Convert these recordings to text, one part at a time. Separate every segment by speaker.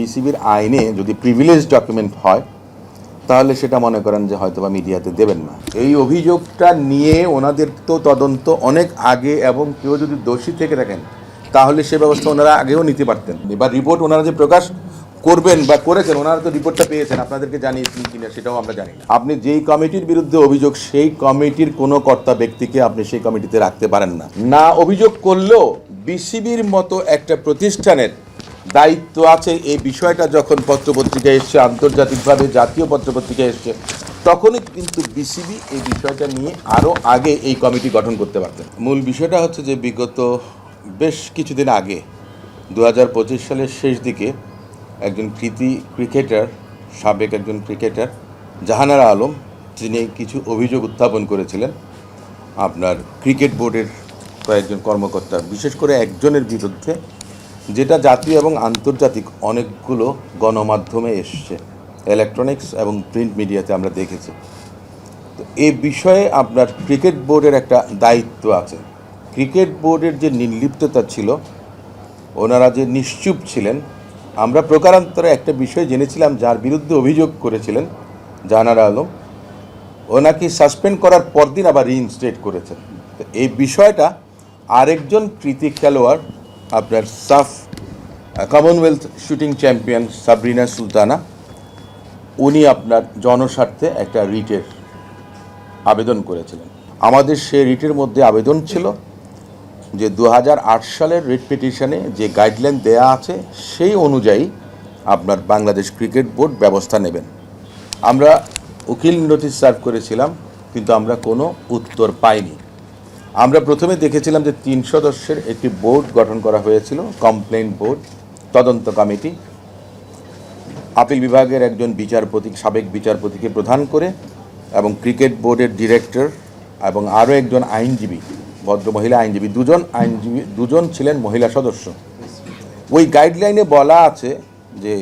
Speaker 1: বিসিবির আইনে যদি প্রিভিলেজ ডকুমেন্ট হয় তাহলে সেটা মনে করেন যে হয়তো বা মিডিয়াতে দেবেন না। এই অভিযোগটা নিয়ে ওনাদের তো তদন্ত অনেক আগে, এবং কেউ যদি দোষী থেকে থাকেন তাহলে সে ব্যবস্থা ওনারা আগেও নিতে পারতেন। বা রিপোর্ট ওনারা যে প্রকাশ করবেন বা করেছেন, ওনারা তো রিপোর্টটা পেয়েছেন, আপনাদেরকে জানিয়েছেন কিনা সেটাও আমরা জানি না। আপনি যেই কমিটির বিরুদ্ধে অভিযোগ, সেই কমিটির কোনো কর্তা ব্যক্তিকে আপনি সেই কমিটিতে রাখতে পারেন না। না অভিযোগ করলেও বিসিবির মতো একটা প্রতিষ্ঠানের দায়িত্ব আছে। এই বিষয়টা যখন পত্রপত্রিকায় এসছে, আন্তর্জাতিকভাবে জাতীয় পত্রপত্রিকায় এসছে, তখনই কিন্তু বিসিবি এই বিষয়টা নিয়ে আরও আগে এই কমিটি গঠন করতে পারতেন। মূল বিষয়টা হচ্ছে যে বিগত বেশ কিছুদিন আগে 2025 সালের শেষ দিকে একজন কৃতি ক্রিকেটার, সাবেক একজন ক্রিকেটার জাহানারা আলম, তিনি কিছু অভিযোগ উত্থাপন করেছিলেন আপনার ক্রিকেট বোর্ডের কয়েকজন কর্মকর্তা, বিশেষ করে একজনের বিরুদ্ধে, যেটা জাতীয় এবং আন্তর্জাতিক অনেকগুলো গণমাধ্যমে এসছে, ইলেকট্রনিক্স এবং প্রিন্ট মিডিয়াতে আমরা দেখেছি। তো এই বিষয়ে আপনার ক্রিকেট বোর্ডের একটা দায়িত্ব আছে। ক্রিকেট বোর্ডের যে নির্লিপ্ততা ছিল, ওনারা যে নিশ্চুপ ছিলেন, আমরা প্রকারান্তরে একটা বিষয় জেনেছিলাম, যার বিরুদ্ধে অভিযোগ করেছিলেন জাহানারা আলম, ওনাকে সাসপেন্ড করার পরদিন আবার রিইনস্টেট করেছেন। তো এই বিষয়টা আরেকজন কৃতি খেলোয়াড়, আপনার Commonwealth shooting champion Sabrina Sultana, উনি আপনার জনস্বার্থে একটা রিটের আবেদন করেছিলেন। আমাদের সেই রিটের মধ্যে আবেদন ছিল যে 2008 সালের রিট পিটিশনে যে গাইডলাইন দেয়া আছে সেই অনুযায়ী আপনার বাংলাদেশ ক্রিকেট বোর্ড ব্যবস্থা নেবেন। আমরা উকিল নোটিশ সার্ভ করেছিলাম, কিন্তু আমরা কোনো উত্তর পাইনি। আমরা প্রথমে দেখেছিলাম যে 3 সদস্যের একটি বোর্ড গঠন করা হয়েছিল, কমপ্লেইন্ট বোর্ড, তদন্ত কমিটি, আপিল বিভাগের একজন বিচারপতি, সাবেক বিচারপতিকে প্রধান করে, এবং ক্রিকেট বোর্ডের ডিরেক্টর এবং আরও একজন আইনজীবী, ভদ্র মহিলা আইনজীবী, দুজন ছিলেন মহিলা সদস্য। ওই গাইডলাইনে বলা আছে যে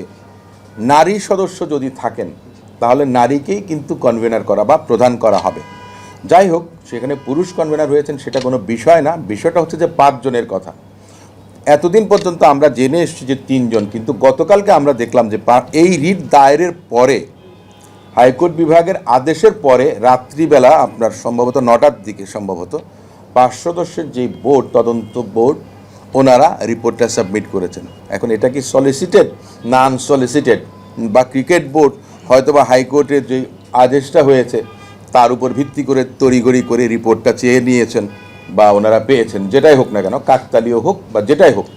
Speaker 1: নারী সদস্য যদি থাকেন তাহলে নারীকেই কিন্তু কনভেনার করা বা প্রধান করা হবে। যাই হোক, সেখানে পুরুষ কনভেনার হয়েছেন সেটা কোনো বিষয় না, বিষয়টা হচ্ছে যে 5 জনের কথা। এতদিন পর্যন্ত আমরা জেনে এসেছি যে 3 জন, কিন্তু গতকালকে আমরা দেখলাম যে এই রিট দায়েরের পরে, হাইকোর্ট বিভাগের আদেশের পরে রাত্রিবেলা আপনার সম্ভবত 9টার দিকে, সম্ভবত 5 সদস্যের যে বোর্ড, তদন্ত বোর্ড, ওনারা রিপোর্টটা সাবমিট করেছেন। এখন এটা কি সলিসিটেড না আনসলিসিটেড, বা ক্রিকেট বোর্ড হয়তো বা হাইকোর্টের যে আদেশটা হয়েছে তার উপর ভিত্তি করে তড়িঘড়ি করে রিপোর্টটা চেয়ে নিয়েছেন বা ওনারা পেয়েছেন, যেটাই হোক না কেন, কাকতালীয় হোক বা যেটাই হোক,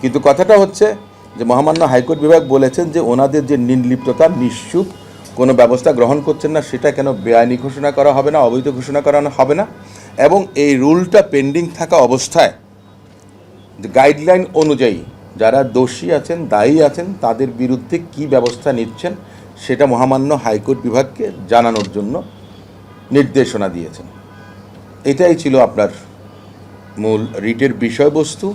Speaker 1: কিন্তু কথাটা হচ্ছে যে মহামান্য হাইকোর্ট বিভাগ বলেছেন যে ওনাদের যে নির্লিপ্ততা, নিশ্চুপ, কোনো ব্যবস্থা গ্রহণ করছেন না, সেটা কেন বেআইনি ঘোষণা করা হবে না, অবৈধ ঘোষণা করা হবে না, এবং এই রুলটা পেন্ডিং থাকা অবস্থায় যে গাইডলাইন অনুযায়ী যারা দোষী আছেন, দায়ী আছেন, তাদের বিরুদ্ধে কি ব্যবস্থা নিচ্ছেন সেটা মহামান্য হাইকোর্ট বিভাগকে জানানোর জন্য নির্দেশনা দিয়েছেন। এটাই ছিল আপনার মূল রিটের বিষয়বস্তু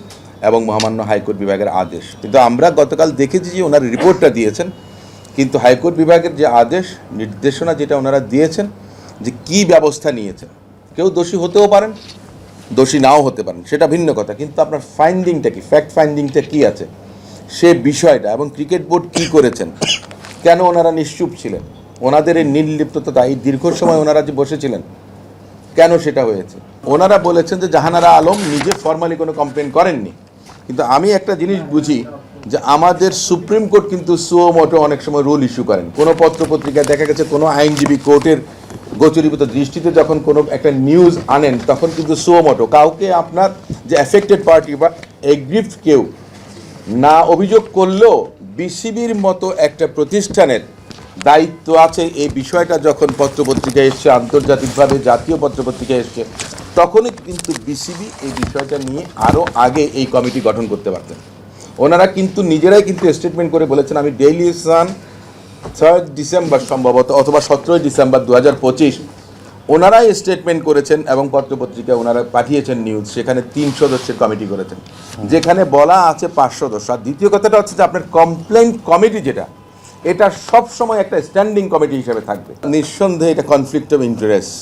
Speaker 1: এবং মহামান্য হাইকোর্ট বিভাগের আদেশ। কিন্তু আমরা গতকাল দেখেছি যে ওনার রিপোর্টটা দিয়েছেন, কিন্তু হাইকোর্ট বিভাগের যে আদেশ, নির্দেশনা যেটা ওনারা দিয়েছেন যে কি ব্যবস্থা নিয়েছেন, কেউ দোষী হতেও পারেন, দোষী নাও হতে পারেন, সেটা ভিন্ন কথা, কিন্তু আপনার ফাইন্ডিংটা কি, ফ্যাক্ট ফাইন্ডিংটা কি আছে সে বিষয়টা, এবং ক্রিকেট বোর্ড কি করেছেন, কেন ওনারা নিশ্চুপ ছিলেন, ওনাদের এই নির্লিপ্ততা, এই দীর্ঘ সময় ওনারা যে বসেছিলেন, কেন সেটা হয়েছে। ওনারা বলেছেন যে জাহানারা আলম নিজে ফর্মালি কোনো কমপ্লেন করেননি, কিন্তু আমি একটা জিনিস বুঝি যে আমাদের সুপ্রিম কোর্ট কিন্তু সুও মোটো অনেক সময় রুল ইস্যু করেন। কোনো পত্রপত্রিকায় দেখা গেছে কোনো আইনজীবী কোর্টের গোচরীভূত দৃষ্টিতে যখন কোনো একটা নিউজ আনেন, তখন কিন্তু সুও মোটো কাউকে, আপনার যে অ্যাফেক্টেড পার্টি বা এগ্রিভড কেউ না অভিযোগ করলেও বিসিবির মতো একটা প্রতিষ্ঠানের দায়িত্ব আছে। এই বিষয়টা যখন পত্রপত্রিকায় এসছে, আন্তর্জাতিকভাবে জাতীয় পত্রপত্রিকায় এসছে, তখনই কিন্তু বিসিবি এই বিষয়টা নিয়ে আরও আগে এই কমিটি গঠন করতে পারতেন। ওনারা কিন্তু নিজেরাই কিন্তু স্টেটমেন্ট করে বলেছেন, আমি ডেইলি সান 3 ডিসেম্বর সম্ভবত, অথবা 17 ডিসেম্বর 2025 ওনারাই স্টেটমেন্ট করেছেন এবং পত্রপত্রিকায় ওনারা পাঠিয়েছেন নিউজ, সেখানে 3 সদস্যের কমিটি করেছেন, যেখানে বলা আছে 5 সদস্য। আর দ্বিতীয় কথাটা হচ্ছে যে আপনার কমপ্লেইন্ট কমিটি যেটা, এটা সব সময় একটা স্ট্যান্ডিং কমিটি হিসেবে থাকবে। নিঃসন্দেহে এটা conflict of interest.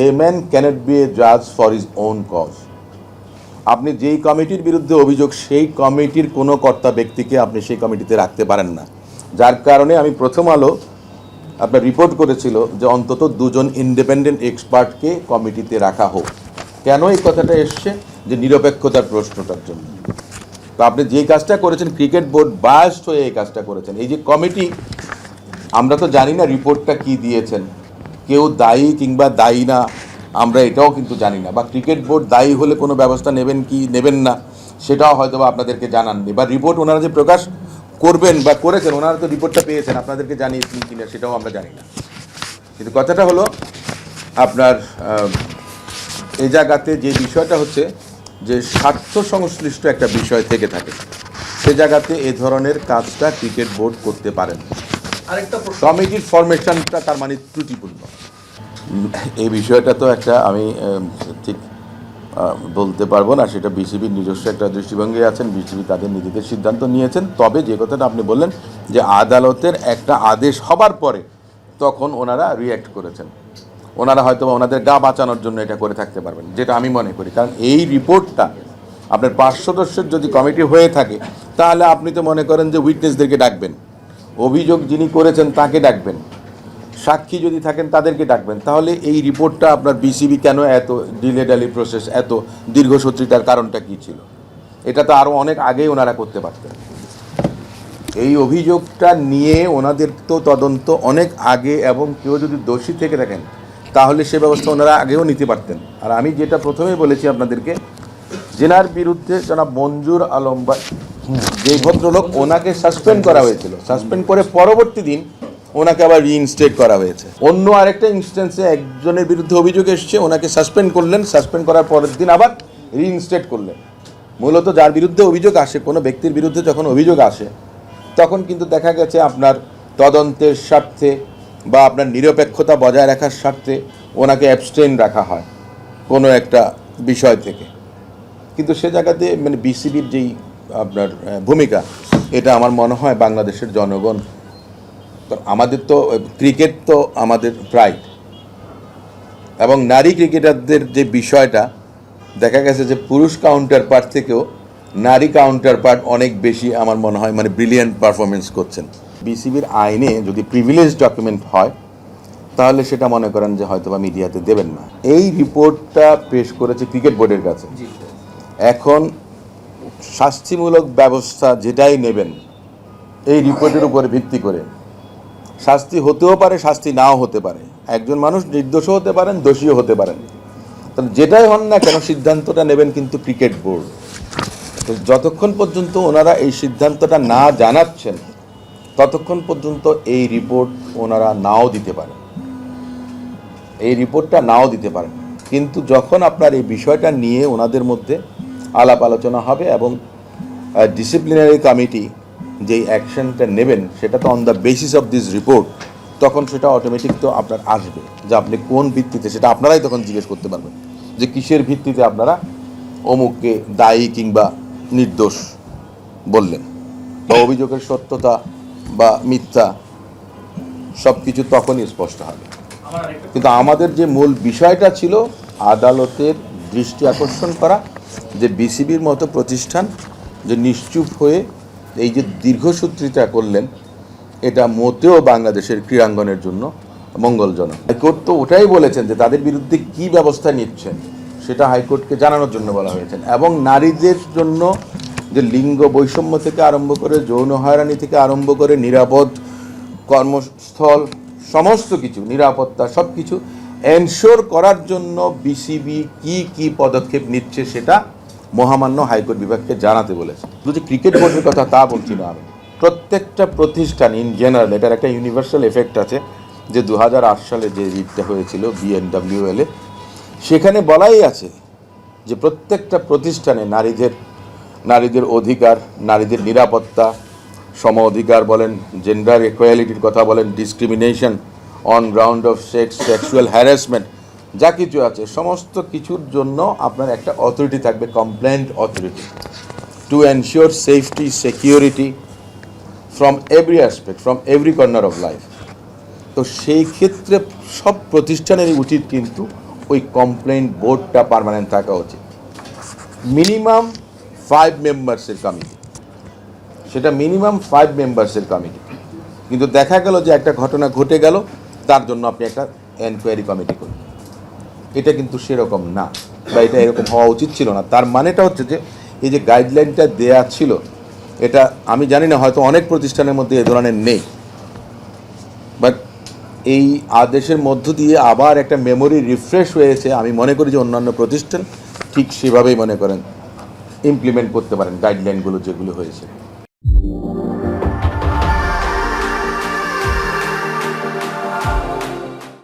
Speaker 1: A man cannot be a জাজ ফর হিজ ওন কজ। আপনি যেই কমিটির বিরুদ্ধে অভিযোগ সেই কমিটির কোনো কর্তা ব্যক্তিকে আপনি সেই কমিটিতে রাখতে পারেন না, যার কারণে আমি প্রথম আলো আপনার রিপোর্ট করেছিল যে অন্তত দুজন ইন্ডিপেন্ডেন্ট এক্সপার্টকে কমিটিতে রাখা হোক। কেন এই কথাটা এসছে? যে নিরপেক্ষতার প্রশ্নটার জন্য। তো আপনি যেই কাজটা করেছেন, ক্রিকেট বোর্ড বায়াসড হয়ে এই কাজটা করেছেন। এই যে কমিটি, আমরা তো জানি না রিপোর্টটা কি দিয়েছেন, কেউ দায়ী কিংবা দায়ী না আমরা এটাও কিন্তু জানি না, বা ক্রিকেট বোর্ড দায়ী হলে কোনো ব্যবস্থা নেবেন কি নেবেন না সেটাও হয়তো বা আপনাদেরকে জানাননি, বা রিপোর্ট ওনারা যে প্রকাশ করবেন বা করেছেন ওনারা তো রিপোর্টটা পেয়েছেন, আপনাদেরকে জানিয়েছেন কিনা সেটাও আমরা জানি না। কিন্তু কথাটা হলো আপনার এই জায়গাতে যে বিষয়টা হচ্ছে যে স্বার্থ সংশ্লিষ্ট একটা বিষয় থেকে থাকে, সে জায়গাতে এ ধরনের কাজটা ক্রিকেট বোর্ড করতে পারেন। আরেকটা কমিটির ফরমেশনটা তার মানে ত্রুটিপূর্ণ। এই বিষয়টা তো একটা আমি ঠিক বলতে পারবো না, সেটা বিসিবির নিজস্ব একটা দৃষ্টিভঙ্গি আছেন, বিসিবি তাদের নিজেদের সিদ্ধান্ত নিয়েছেন। তবে যে কথাটা আপনি বললেন যে আদালতের একটা আদেশ হবার পরে তখন ওনারা রিয়্যাক্ট করেছেন, ওনারা হয়তো ওনাদের গা বাঁচানোর জন্য এটা করে থাকতে পারবেন, যেটা আমি মনে করি। কারণ এই রিপোর্টটা আপনার 5 সদস্যের যদি কমিটি হয়ে থাকে তাহলে আপনি তো মনে করেন যে উইটনেসদেরকে ডাকবেন, অভিযোগ যিনি করেছেন তাকে ডাকবেন, সাক্ষী যদি থাকেন তাদেরকে ডাকবেন। তাহলে এই রিপোর্টটা আপনার বিসিবি কেন এত ডিলে প্রসেস, এত দীর্ঘসূত্রিতার কারণটা কী ছিল? এটা তো আরও অনেক আগেই ওনারা করতে পারতেন। এই অভিযোগটা নিয়ে ওনাদের তো তদন্ত অনেক আগে, এবং কেউ যদি দোষী থেকে থাকেন তাহলে সে ব্যবস্থা ওনারা আগেও নিতে পারতেন। আর আমি যেটা প্রথমেই বলেছি আপনাদেরকে, জেনার বিরুদ্ধে জনাব মঞ্জুর আলম বা যে ভদ্রলোক, ওনাকে সাসপেন্ড করা হয়েছিল, সাসপেন্ড করে পরবর্তী দিন ওনাকে আবার রিইনস্টেট করা হয়েছে। অন্য আরেকটা ইনস্ট্যান্সে একজনের বিরুদ্ধে অভিযোগ এসছে, ওনাকে সাসপেন্ড করলেন, সাসপেন্ড করার পরের দিন আবার রিইনস্টেট করলেন। মূলত যার বিরুদ্ধে অভিযোগ আসে, কোনো ব্যক্তির বিরুদ্ধে যখন অভিযোগ আসে তখন কিন্তু দেখা গেছে আপনার তদন্তের স্বার্থে বা আপনার নিরপেক্ষতা বজায় রাখার স্বার্থে ওনাকে অ্যাবস্টেইন রাখা হয় কোনো একটা বিষয় থেকে। কিন্তু সে জায়গাতে মানে বিসিবির যেই আপনার ভূমিকা, এটা আমার মনে হয় বাংলাদেশের জনগণ, আমাদের তো ক্রিকেট তো আমাদের প্রাইড, এবং নারী ক্রিকেটারদের যে বিষয়টা দেখা গেছে যে পুরুষ কাউন্টার পার্ট থেকেও নারী কাউন্টার পার্ট অনেক বেশি আমার মনে হয় মানে ব্রিলিয়ান্ট পারফরমেন্স করছেন। বিসিবির আইনে যদি প্রিভিলেজ ডকুমেন্ট হয় তাহলে সেটা মনে করেন যে হয়তো বা মিডিয়াতে দেবেন না। এই রিপোর্টটা পেশ করেছে ক্রিকেট বোর্ডের কাছে। এখন শাস্তিমূলক ব্যবস্থা যেটাই নেবেন এই রিপোর্টের উপরে ভিত্তি করে, শাস্তি হতেও পারে, শাস্তি নাও হতে পারে, একজন মানুষ নির্দোষও হতে পারেন, দোষীও হতে পারেন। তাহলে যেটাই হন না কেন সিদ্ধান্তটা নেবেন কিন্তু ক্রিকেট বোর্ড। তো যতক্ষণ পর্যন্ত ওনারা এই সিদ্ধান্তটা না জানাচ্ছেন ততক্ষণ পর্যন্ত এই রিপোর্ট ওনারা নাও দিতে পারেন, এই রিপোর্টটা নাও দিতে পারেন। কিন্তু যখন আপনার এই বিষয়টা নিয়ে ওনাদের মধ্যে আলাপ আলোচনা হবে এবং ডিসিপ্লিনারি কমিটি যেই অ্যাকশনটা নেবেন সেটা তো on the basis of this report, তখন সেটা অটোমেটিক তো আপনার আসবে যে আপনি কোন ভিত্তিতে, সেটা আপনারাই তখন জিজ্ঞেস করতে পারবেন যে কিসের ভিত্তিতে আপনারা অমুককে দায়ী কিংবা নির্দোষ বললেন, বা অভিযোগের সত্যতা বা মিথ্যা সব কিছু তখনই স্পষ্ট হবে। কিন্তু আমাদের যে মূল বিষয়টা ছিল আদালতের দৃষ্টি আকর্ষণ করা, যে বিসিবির মতো প্রতিষ্ঠান যে নিশ্চুপ হয়ে এই যে দীর্ঘসূত্রিতা করলেন, এটা মোটেও বাংলাদেশের ক্রীড়াঙ্গনের জন্য মঙ্গলজনক। হাইকোর্ট তো ওটাই বলেছেন যে তাদের বিরুদ্ধে কি ব্যবস্থা নিচ্ছেন সেটা হাইকোর্টকে জানানোর জন্য বলা হয়েছে, এবং নারীদের জন্য যে লিঙ্গ বৈষম্য থেকে আরম্ভ করে যৌন হয়রানি থেকে আরম্ভ করে নিরাপদ কর্মস্থল সমস্ত কিছু, নিরাপত্তা সব কিছু এনশোর করার জন্য বিসিবি কি পদক্ষেপ নিচ্ছে সেটা মহামান্য হাইকোর্ট বিভাগকে জানাতে বলেছে। শুধু ক্রিকেট বোর্ডের কথা তা বলছি না আমি, প্রত্যেকটা প্রতিষ্ঠান ইন জেনারেল এটার একটা ইউনিভার্সাল এফেক্ট আছে। যে 2008 সালে যে রিটটা হয়েছিল বিএনডব্লিউএল-এ, সেখানে বলাই আছে যে প্রত্যেকটা প্রতিষ্ঠানে নারীদের অধিকার, নারীদের নিরাপত্তা, সম অধিকার বলেন, জেন্ডার ইকুয়ালিটির কথা বলেন, discrimination on ground of sex, sexual harassment, যা কিছু আছে সমস্ত কিছুর জন্য আপনার একটা অথরিটি থাকবে, complaint authority, to ensure safety security from every aspect, from every corner of life. তো সেই ক্ষেত্রে সব প্রতিষ্ঠানেরই উচিত কিন্তু ওই কমপ্লেন্ট বোর্ডটা পার্মানেন্ট থাকা উচিত। মিনিমাম 5 মেম্বার্সের কমিটি, সেটা মিনিমাম 5 মেম্বার্সের কমিটি। কিন্তু দেখা গেল যে একটা ঘটনা ঘটে গেল, তার জন্য আপনি একটা এনকোয়ারি কমিটি করবেন, এটা কিন্তু সেরকম না, বা এটা এরকম হওয়া উচিত ছিল না। তার মানেটা হচ্ছে যে এই যে গাইডলাইনটা দেয়া ছিল, এটা আমি জানি না, হয়তো অনেক প্রতিষ্ঠানের মধ্যে এ ধরনের নেই, বাট এই আদেশের মধ্য দিয়ে আবার একটা মেমোরি রিফ্রেশ হয়েছে। আমি মনে করি যে অন্যান্য প্রতিষ্ঠান ঠিক সেভাবেই মনে করেন ইমপ্লিমেন্ট করতে পারেন গাইডলাইনগুলো যেগুলো হয়েছে।